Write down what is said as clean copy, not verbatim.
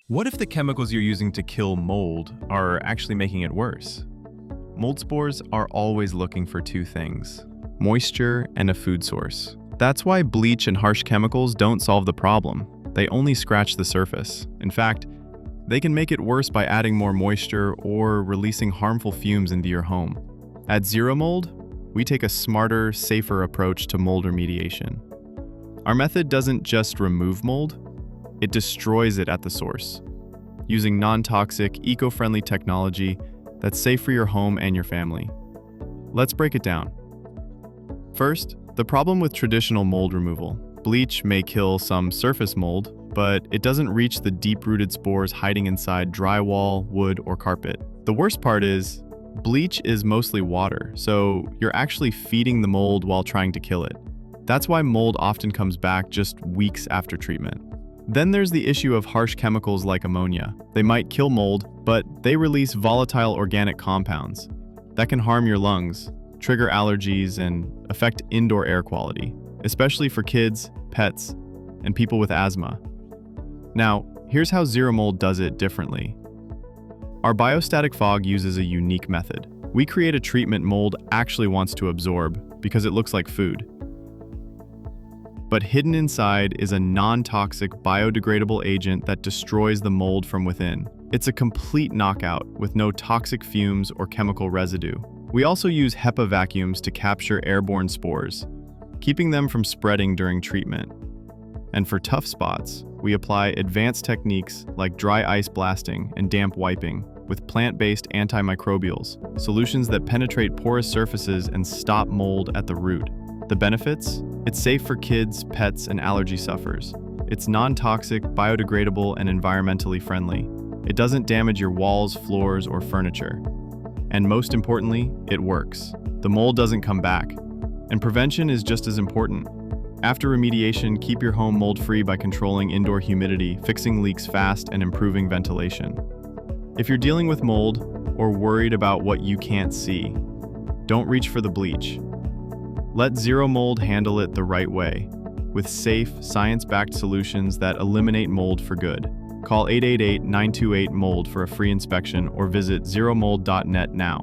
What if the chemicals you're using to kill mold are actually making it worse? Mold spores are always looking for two things: moisture and a food source. That's why bleach and harsh chemicals don't solve the problem. They only scratch the surface. In fact, they can make it worse by adding more moisture or releasing harmful fumes into your home. At ZeroMold, we take a smarter, safer approach to mold remediation. Our method doesn't just remove mold, it destroys it at the source, using non-toxic, eco-friendly technology that's safe for your home and your family. Let's break it down. First, the problem with traditional mold removal. Bleach may kill some surface mold, but it doesn't reach the deep-rooted spores hiding inside drywall, wood, or carpet. The worst part is, bleach is mostly water, so you're actually feeding the mold while trying to kill it. That's why mold often comes back just weeks after treatment. Then there's the issue of harsh chemicals like ammonia. They might kill mold, but they release volatile organic compounds that can harm your lungs, trigger allergies, and affect indoor air quality, especially for kids, pets, and people with asthma. Now, here's how ZeroMold does it differently. Our biostatic fog uses a unique method. We create a treatment mold actually wants to absorb because it looks like food. But hidden inside is a non-toxic, biodegradable agent that destroys the mold from within. It's a complete knockout with no toxic fumes or chemical residue. We also use HEPA vacuums to capture airborne spores, keeping them from spreading during treatment. And for tough spots, we apply advanced techniques like dry ice blasting and damp wiping with plant-based antimicrobials, solutions that penetrate porous surfaces and stop mold at the root. The benefits? It's safe for kids, pets, and allergy sufferers. It's non-toxic, biodegradable, and environmentally friendly. It doesn't damage your walls, floors, or furniture. And most importantly, it works. The mold doesn't come back. And prevention is just as important. After remediation, keep your home mold-free by controlling indoor humidity, fixing leaks fast, and improving ventilation. If you're dealing with mold or worried about what you can't see, don't reach for the bleach. Let ZeroMold handle it the right way, with safe, science-backed solutions that eliminate mold for good. Call 888-928-MOLD for a free inspection or visit zeromold.net now.